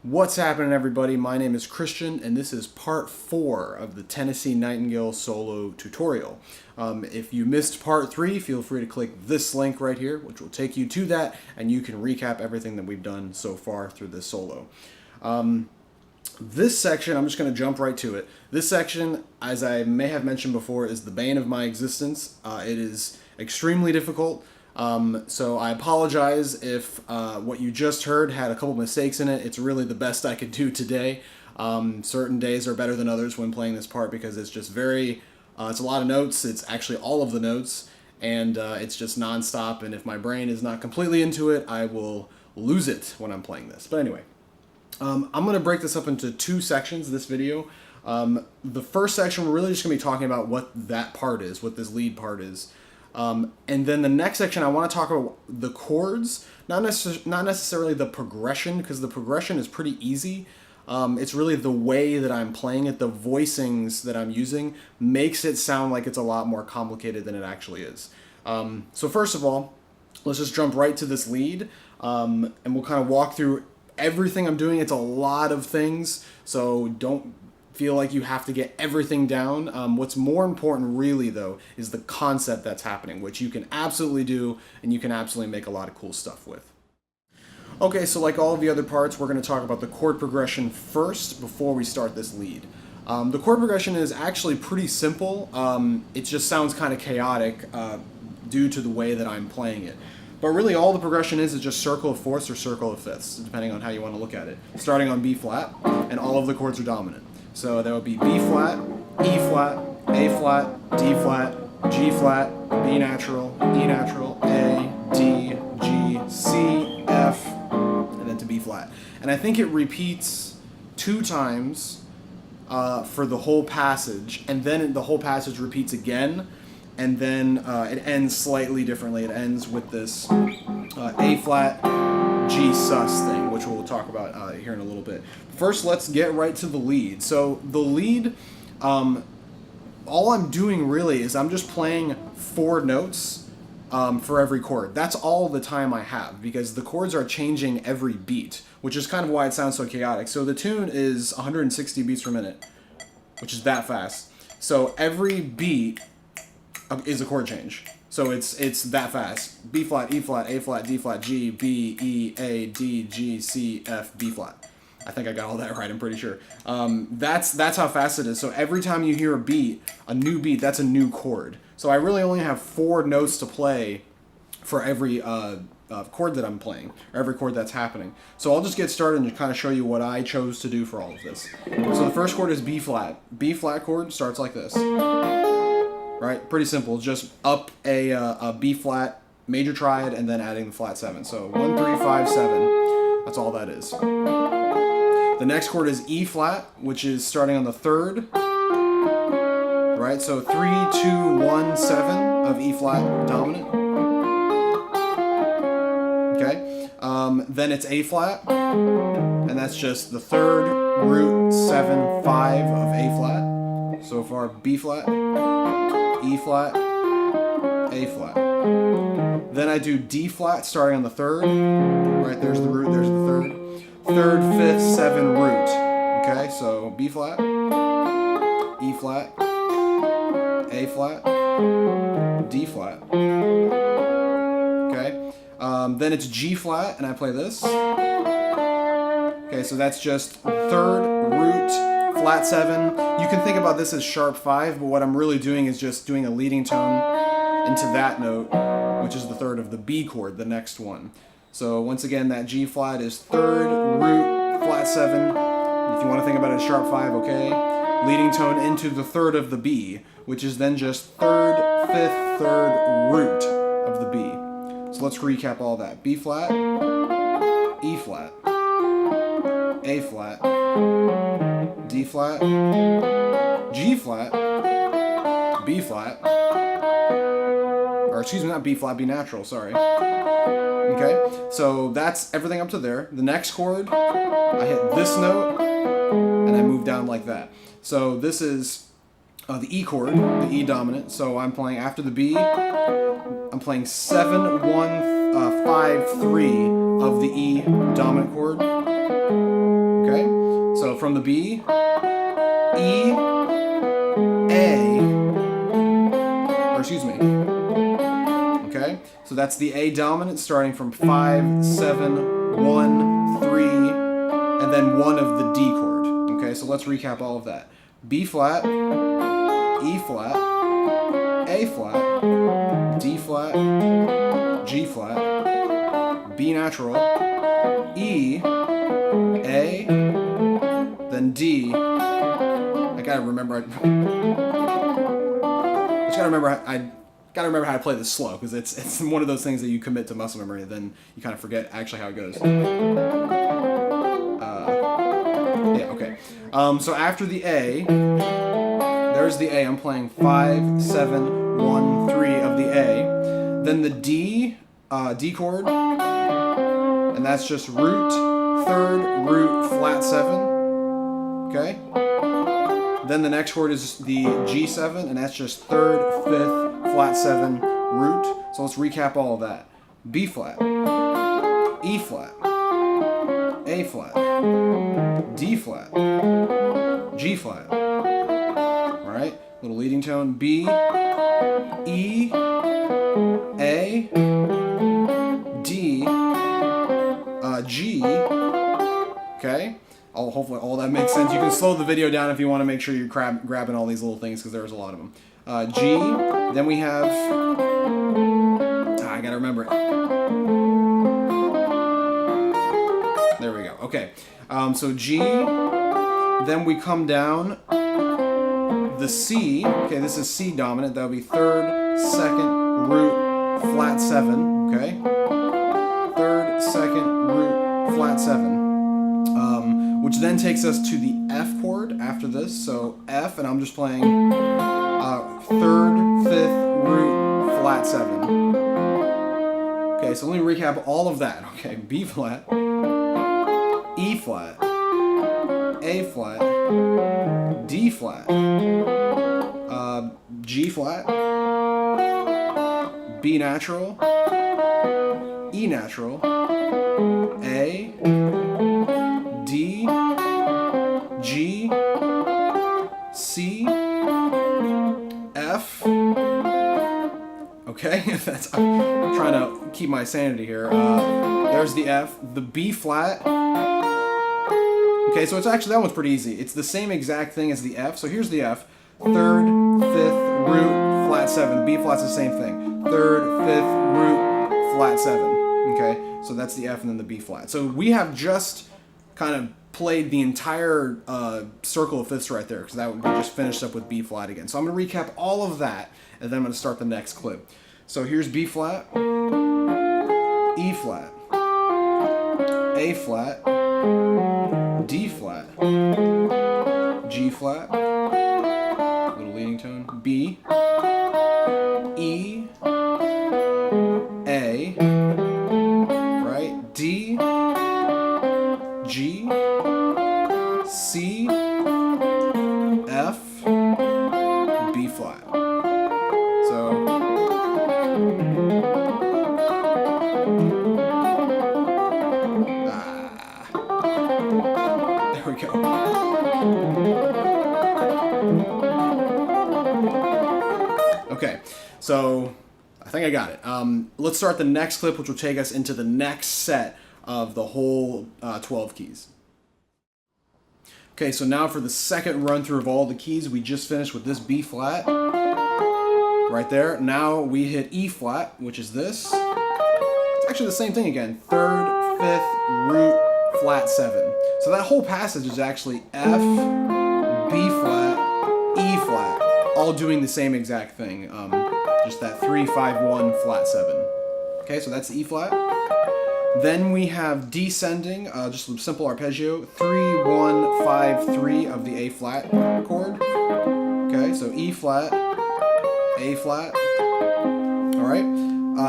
What's happening, everybody? My name is Christian, and this is part 4 of the Tennessee Nightingale solo tutorial. If you missed part 3, feel free to click this link right here, which will take you to that, and you can recap everything that we've done so far through this solo. This section, I'm just going to jump right to it. This section, as I may have mentioned before, is the bane of my existence. It is extremely difficult. So I apologize if what you just heard had a couple mistakes in it. It's really the best I could do today. Certain days are better than others when playing this part because it's just it's a lot of notes. It's actually all of the notes, and it's just nonstop. And if my brain is not completely into it, I will lose it when I'm playing this. But anyway, I'm going to break this up into 2 sections, this video. The first section, we're really just going to be talking about what that part is, what this lead part is. And then the next section, I want to talk about the chords, not necessarily the progression, because the progression is pretty easy. It's really the way that I'm playing it, the voicings that I'm using, makes it sound like it's a lot more complicated than it actually is. So first of all, let's just jump right to this lead, and we'll kind of walk through everything I'm doing. It's a lot of things, so don't feel like you have to get everything down. What's more important really though is the concept that's happening, which you can absolutely do and you can absolutely make a lot of cool stuff with. Okay, so like all of the other parts, we're going to talk about the chord progression first before we start this lead. The chord progression is actually pretty simple. It just sounds kind of chaotic due to the way that I'm playing it. But really all the progression is just circle of fourths or circle of fifths, depending on how you want to look at it. Starting on B flat, and all of the chords are dominant. So that would be B flat, E flat, A flat, D flat, G flat, B natural, E natural, A, D, G, C, F, and then to B flat. And I think it repeats 2 times for the whole passage, and then the whole passage repeats again, and then it ends slightly differently. It ends with this A flat, G sus thing, which we'll talk about here in a little bit. First, let's get right to the lead. So the lead, all I'm doing really is I'm just playing 4 notes for every chord. That's all the time I have because the chords are changing every beat, which is kind of why it sounds so chaotic. So the tune is 160 beats per minute, which is that fast. So every beat is a chord change. So it's that fast. B flat, E flat, A flat, D flat, G, B, E, A, D, G, C, F, B flat. I think I got all that right, I'm pretty sure. That's how fast it is. So every time you hear a new beat, that's a new chord. So I really only have 4 notes to play for every chord that I'm playing, or every chord that's happening. So I'll just get started and kind of show you what I chose to do for all of this. So the first chord is B flat. B flat chord starts like this. Right, pretty simple. Just up a B flat major triad and then adding the flat 7. So 1, 3, 5, 7. That's all that is. The next chord is E flat, which is starting on the 3rd. Right, so 3, 2, 1, 7 of E flat dominant. Okay, then it's A flat, and that's just the 3rd root 7, 5 of A flat. So far, B flat, E flat, A flat. Then I do D flat starting on the 3rd. Right, there's the root, there's the 3rd. 3rd, 5th, 7 root. Okay, so B flat, E flat, A flat, D flat. Okay, then it's G flat, and I play this. Okay, so that's just 3rd root, flat 7. You can think about this as sharp 5, but what I'm really doing is just doing a leading tone into that note, which is the 3rd of the B chord, the next one. So once again, that G flat is 3rd root, flat 7. If you want to think about it as sharp 5, okay. Leading tone into the 3rd of the B, which is then just 3rd, 5th, 3rd root of the B. So let's recap all that. B flat, E flat, A flat, D flat, G flat, B flat, or excuse me, not B flat, B natural, sorry. Okay, so that's everything up to there. The next chord, I hit this note, and I move down like that. So this is the E chord, the E dominant. So I'm playing after the B, I'm playing 7, 1, 5, 3 of the E dominant chord. Okay, so from the B, E, A, or excuse me. Okay, so that's the A dominant starting from 5, 7, 1, 3, and then 1 of the D chord. Okay, so let's recap all of that. B flat, E flat, A flat, D flat, G flat, B natural, E, A, then D. I gotta remember. I gotta remember how to play this slow, because it's one of those things that you commit to muscle memory, and then you kind of forget actually how it goes. Yeah, okay. So after the A, there's the A. I'm playing 5, 7, 1, 3 of the A. Then the D, D chord, and that's just root, third, root, flat 7. Okay. Then the next chord is the G7, and that's just third, fifth, flat 7, root. So let's recap all of that. B flat, E flat, A flat, D flat, G flat. All right, little leading tone. B, E, A, D, G. Okay. Hopefully all that makes sense. You can slow the video down if you want to make sure you're grabbing all these little things, because there's a lot of them. G, then we have, I gotta remember it. There we go, okay. So G, then we come down, the C, okay, this is C dominant, that would be third, second, root, flat 7, okay? Third, second, root, flat 7. Which then takes us to the F chord after this. So F, and I'm just playing third, fifth, root, flat 7. Okay, so let me recap all of that. Okay, B flat, E flat, A flat, D flat, G flat, B natural, E natural, A, D, G, C, F. Okay, I'm trying to keep my sanity here. There's the F, the B flat. Okay, so it's actually, that one's pretty easy. It's the same exact thing as the F. So here's the F, third, fifth, root, flat 7. The B flat's the same thing. Third, fifth, root, flat 7. Okay, so that's the F and then the B flat. So we have just kind of played the entire circle of fifths right there, because that would be just finished up with B flat again. So I'm going to recap all of that, and then I'm going to start the next clip. So here's B flat, E flat, A flat, D flat, G flat, little leading tone, B, E, A, right, D, G, C, F, B flat. So there we go. Okay, so I think I got it. Let's start the next clip, which will take us into the next set of the whole 12 keys. Okay, so now for the second run through of all the keys, we just finished with this B flat right there. Now we hit E flat, which is this. It's actually the same thing again. Third, fifth, root, flat 7. So that whole passage is actually F, B flat, E flat, all doing the same exact thing. Just that 3, 5, 1, flat 7. Okay, so that's the E flat. Then we have descending, just a simple arpeggio, 3, 1, 5, 3 of the A flat chord. Okay, so E flat, A flat. All right.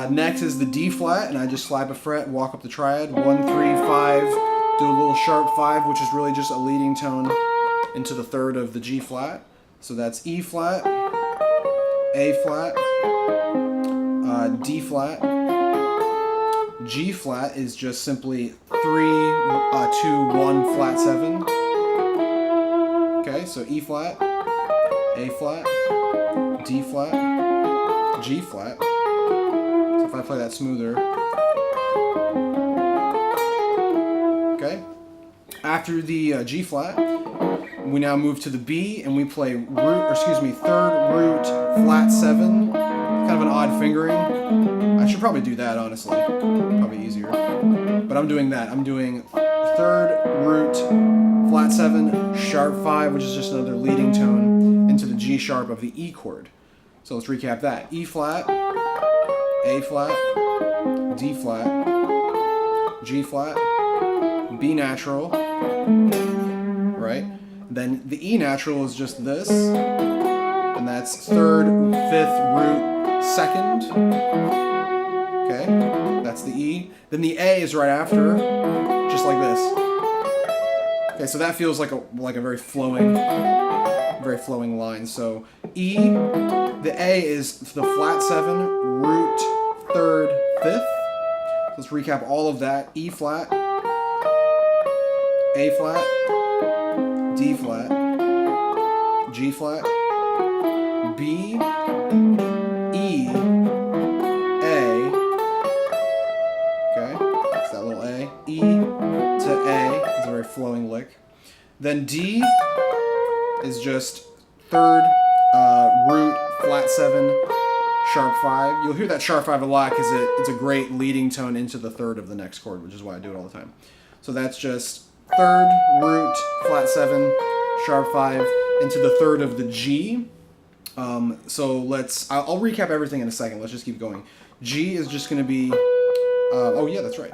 Next is the D flat, and I just slap a fret, walk up the triad. 1, 3, 5. Do a little sharp 5, which is really just a leading tone into the third of the G flat. So that's E flat, A flat, D flat. G flat is just simply 3, 2, 1, flat 7. Okay, so E flat, A flat, D flat, G flat. So if I play that smoother. Okay. After the G flat, we now move to the B and we play third root flat 7. Kind of an odd fingering. I should probably do that, honestly. Probably easier. But I'm doing that. I'm doing third root flat 7, sharp 5, which is just another leading tone into the G sharp of the E chord. So let's recap that. E flat, A flat, D flat, G flat, B natural, right? Then the E natural is just this, and that's third, fifth, root, second. Okay, that's the E. Then the A is right after, just like this. Okay, so that feels like a very flowing line. So E, the A is the flat 7, root, third, fifth. Let's recap all of that. E flat, A flat, D flat, G flat, B, E, A. Okay, it's that little A. E to A. It's a very flowing lick. Then D is just third, root, flat 7, sharp 5. You'll hear that sharp 5 a lot because it's a great leading tone into the third of the next chord, which is why I do it all the time. So that's just third, root, flat 7, sharp 5, into the third of the G. So I'll recap everything in a second. Let's just keep going. G is just going to be, oh yeah, that's right.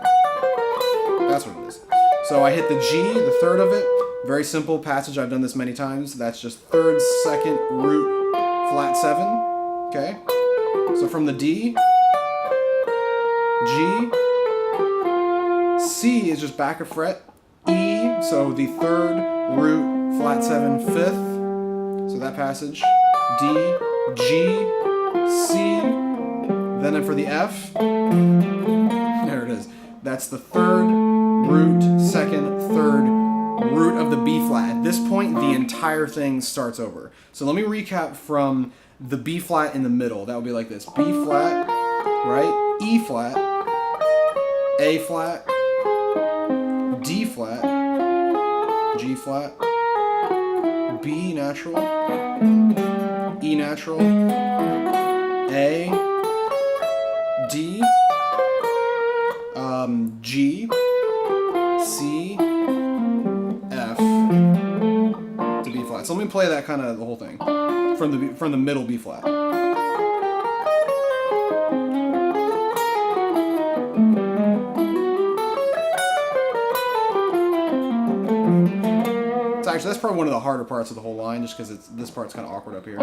That's what it is. So I hit the G, the third of it. Very simple passage. I've done this many times. That's just third, second, root, flat 7. Okay. So from the D, G, C is just back a fret. E, so the third, root, flat 7, fifth. So that passage. D, G, C. Then for the F, there it is. That's the third, root, second, third, root of the B flat. At this point, the entire thing starts over. So let me recap from the B flat in the middle. That would be like this. B flat, right? E flat, A flat, D flat, G flat, B natural, E natural, A, D, G, C, F to B flat. So let me play that kind of the whole thing from the middle B flat. Actually, that's probably one of the harder parts of the whole line, just because this part's kind of awkward up here.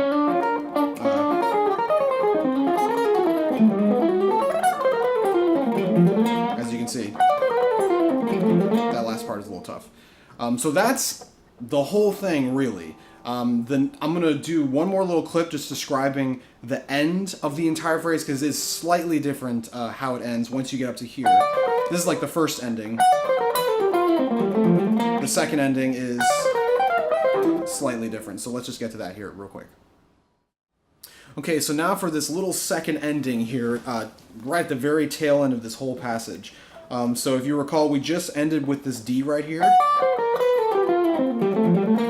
As you can see, that last part is a little tough. So that's the whole thing, really. Then I'm going to do one more little clip just describing the end of the entire phrase, because it's slightly different how it ends once you get up to here. This is like the first ending. The second ending is slightly different, so let's just get to that here real quick. Okay, so now for this little second ending here, right at the very tail end of this whole passage. So if you recall, we just ended with this D right here,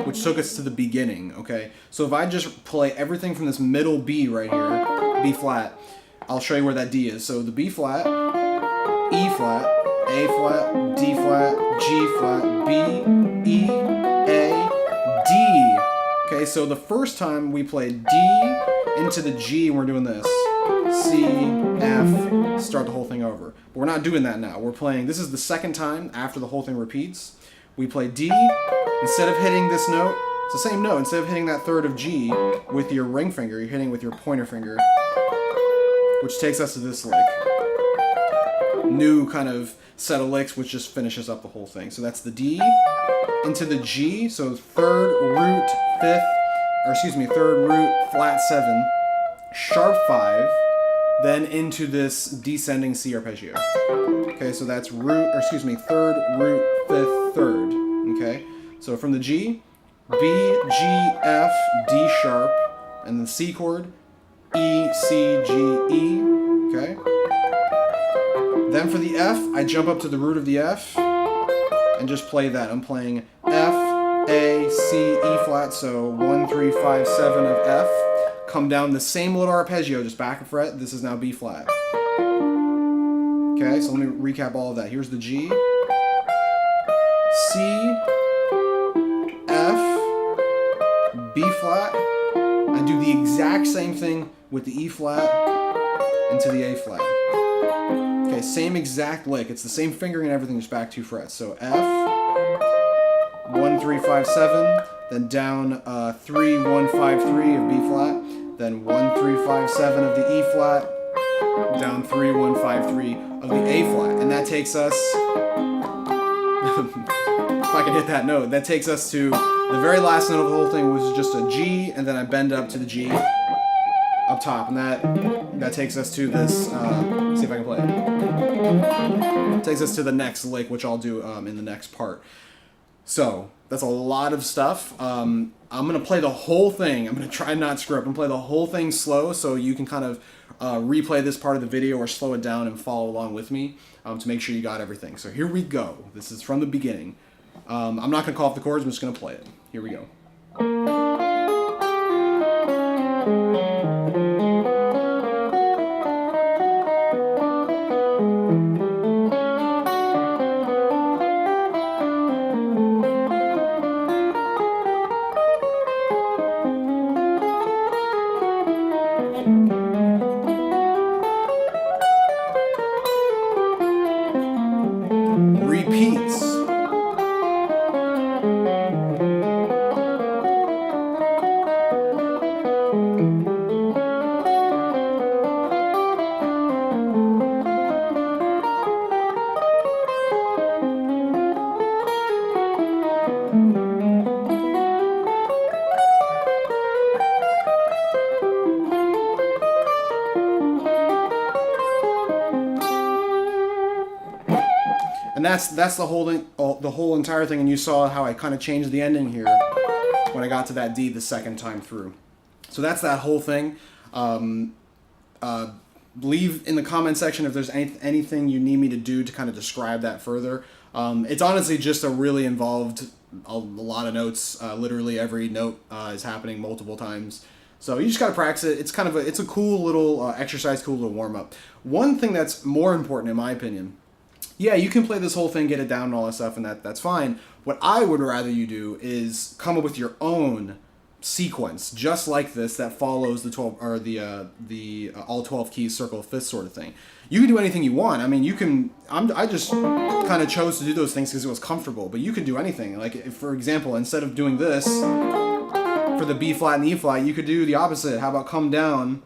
which took us to the beginning, okay? So if I just play everything from this middle B right here, B flat, I'll show you where that D is. So the B flat, E flat, A flat, D flat, G flat, B, E, A, D. Okay, so the first time we played D into the G, and we're doing this. C, F, start the whole thing over. But we're not doing that now. We're playing, this is the second time after the whole thing repeats. We play D, instead of hitting this note, It's the same note. Instead of hitting that third of G with your ring finger, you're hitting with your pointer finger, which takes us to this lick. New kind of set of licks, which just finishes up the whole thing. So that's the D into the G, so third root, third root, flat 7, sharp 5, then into this descending C arpeggio. Okay, so that's third root, 5th, 3rd. Okay, so from the G, B, G, F, D sharp, and the C chord, E, C, G, E. Okay. Then for the F, I jump up to the root of the F and just play that. I'm playing F, A, C, E flat, so 1, 3, 5, 7 of F. Come down the same little arpeggio, just back a fret. This is now B flat. Okay, so let me recap all of that. Here's the G, C, F, B flat. I do the exact same thing with the E flat into the A flat. Okay, same exact lick. It's the same fingering and everything, just back 2 frets. So F, 1, 3, 5, 7, then down 3, 1, 5, 3 of B flat, then 1, 3, 5, 7 of the E flat, down 3, 1, 5, 3 of the A flat. And that takes us, if I can hit that note, that takes us to the very last note of the whole thing, was just a G, and then I bend up to the G up top, and that takes us to this, see if I can play it. Takes us to the next lick, which I'll do in the next part. So, that's a lot of stuff. I'm going to play the whole thing. I'm going to try not to screw up and play the whole thing slow so you can kind of replay this part of the video or slow it down and follow along with me to make sure you got everything. So here we go. This is from the beginning. I'm not going to call off the chords. I'm just going to play it. Here we go. Repeats. And that's the whole entire thing, and you saw how I kind of changed the ending here when I got to that D the second time through. So that's that whole thing. Leave in the comment section if there's anything you need me to do to kind of describe that further. It's honestly just a really involved, a lot of notes. Literally every note is happening multiple times. So you just gotta practice it. It's a cool little exercise, cool little warm up. One thing that's more important in my opinion, yeah, you can play this whole thing, get it down and all that stuff, and that's fine. What I would rather you do is come up with your own sequence, just like this, that follows the 12 or the all 12 keys circle of fifths sort of thing. You can do anything you want. I mean, you can. I just kind of chose to do those things because it was comfortable. But you could do anything. Like, if, for example, instead of doing this for the B flat and E flat, you could do the opposite. How about come down,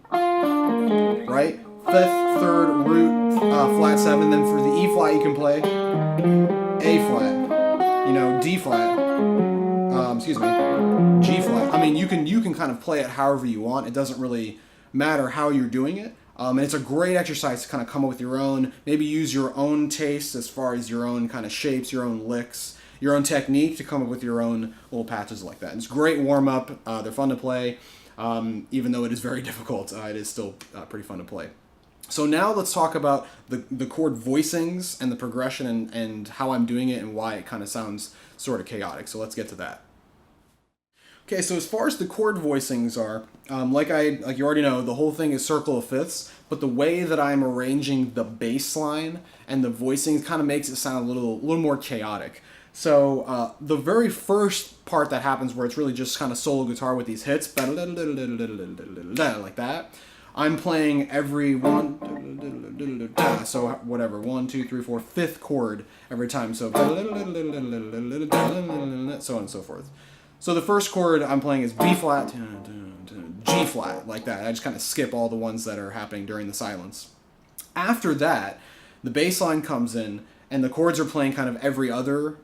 right? Fifth, third, root, flat 7. Then for the E flat, you can play A flat, D flat, G flat. I mean, you can kind of play it however you want. It doesn't really matter how you're doing it. And it's a great exercise to kind of come up with your own, maybe use your own taste as far as your own kind of shapes, your own licks, your own technique to come up with your own little patches like that. And it's a great warm-up. They're fun to play. Even though it is very difficult, it is still pretty fun to play. So now let's talk about the chord voicings and the progression and how I'm doing it and why it kind of sounds sort of chaotic. So let's get to that. Okay, so as far as the chord voicings are, like you already know, the whole thing is circle of fifths, but the way that I'm arranging the bass line and the voicings kind of makes it sound a little more chaotic. So the very first part that happens where it's really just kind of solo guitar with these hits, like that, I'm playing every one, so whatever, 1, 2, 3, 4, fifth chord every time, so so on and so forth. So the first chord I'm playing is B flat, G flat, like that. I just kind of skip all the ones that are happening during the silence. After that, the bass line comes in, and the chords are playing kind of every other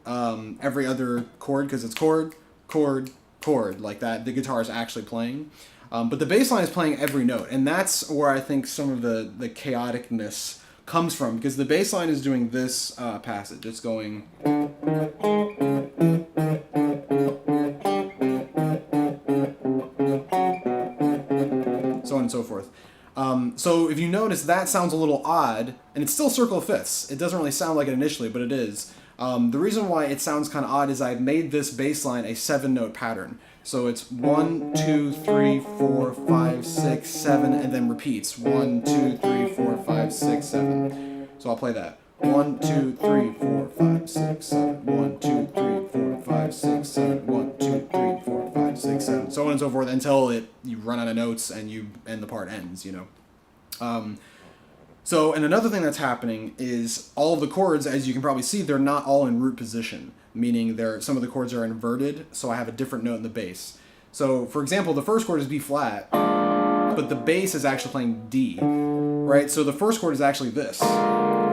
chord, because it's chord, chord, chord, like that. The guitar is actually playing. But the bass line is playing every note, and that's where I think some of the chaoticness comes from, because the bass line is doing this passage. It's going... so on and so forth. So if you notice, that sounds a little odd, and it's still circle of fifths. It doesn't really sound like it initially, but it is. The reason why it sounds kind of odd is I've made this bass line a 7-note pattern. So it's 1, 2, 3, 4, 5, 6, 7, and then repeats. 1, 2, 3, 4, 5, 6, 7. So I'll play that. 1, 2, 3, 4, 5, 6, 7. 1, 2, 3, 4, 5, 6, 7. 1, 2, 3, 4, 5, 6, 7. So on and so forth until you run out of notes and the part ends, you know. And another thing that's happening is all of the chords, as you can probably see, they're not all in root position, meaning some of the chords are inverted, so I have a different note in the bass. So, for example, the first chord is B flat, but the bass is actually playing D, right? So the first chord is actually this,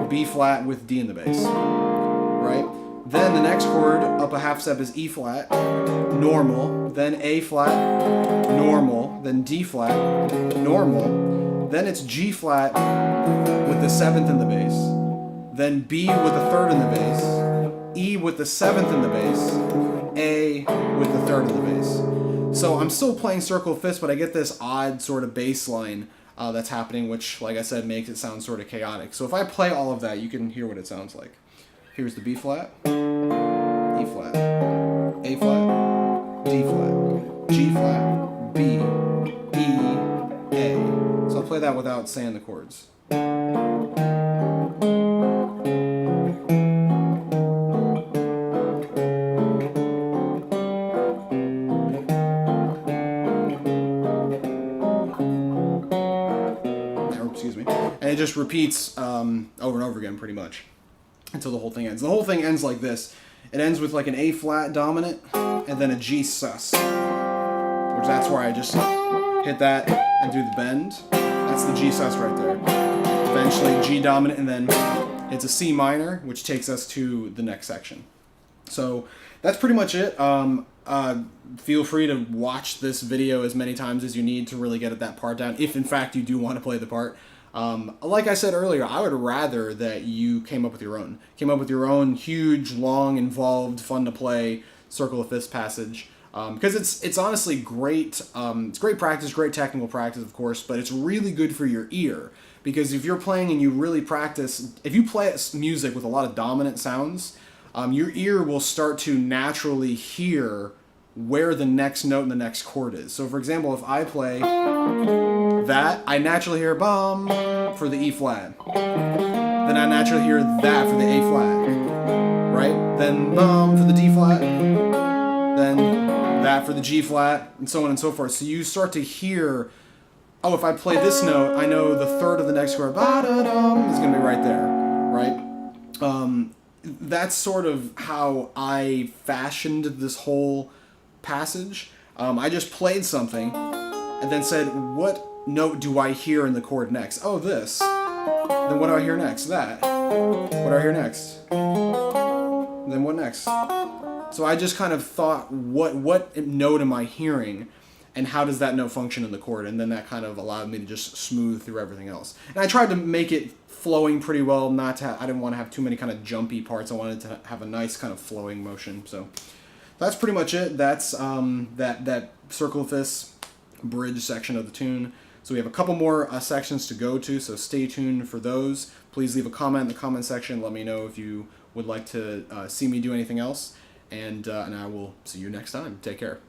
B flat with D in the bass, right? Then the next chord up a half step is E flat, normal, then A flat, normal, then D flat, normal, then it's G flat with the 7th in the bass, then B with the 3rd in the bass, E with the 7th in the bass, A with the 3rd in the bass. So I'm still playing circle of fifths, but I get this odd sort of bass line that's happening, which, like I said, makes it sound sort of chaotic. So if I play all of that, you can hear what it sounds like. Here's the B flat, E flat, A flat, D flat, G flat, B, E, A. So I'll play that without saying the chords. Excuse me. And it just repeats over and over again, pretty much, until the whole thing ends. The whole thing ends like this. It ends with like an A flat dominant and then a G sus, which that's where I just hit that and do the bend. That's the G sus right there. Eventually G dominant, and then it's a C minor, which takes us to the next section. So that's pretty much it. Feel free to watch this video as many times as you need to really get that part down, if in fact you do want to play the part. Like I said earlier, I would rather that you came up with your own huge, long, involved, fun to play circle of fifths passage, because it's honestly great. It's great practice, great technical practice, of course, but it's really good for your ear, because if you're playing and you really practice, if you play music with a lot of dominant sounds, your ear will start to naturally hear where the next note and the next chord is. So for example, if I play that, I naturally hear bum for the E flat. Then I naturally hear that for the A flat, right? Then bum for the D flat. Then that for the G flat, and so on and so forth. So you start to hear, oh, if I play this note, I know the 3rd of the next chord, ba-da-dum, is going to be right there, right? That's sort of how I fashioned this whole passage. I just played something and then said, what note do I hear in the chord next? Oh, this. Then what do I hear next? That. What do I hear next? Then what next? So I just kind of thought, what note am I hearing, and how does that note function in the chord? And then that kind of allowed me to just smooth through everything else. And I tried to make it flowing pretty well. I didn't want to have too many kind of jumpy parts. I wanted to have a nice kind of flowing motion. So that's pretty much it. That's that circle of fifths bridge section of the tune. So we have a couple more sections to go to, so stay tuned for those. Please leave a comment in the comment section. Let me know if you would like to see me do anything else, and I will see you next time. Take care.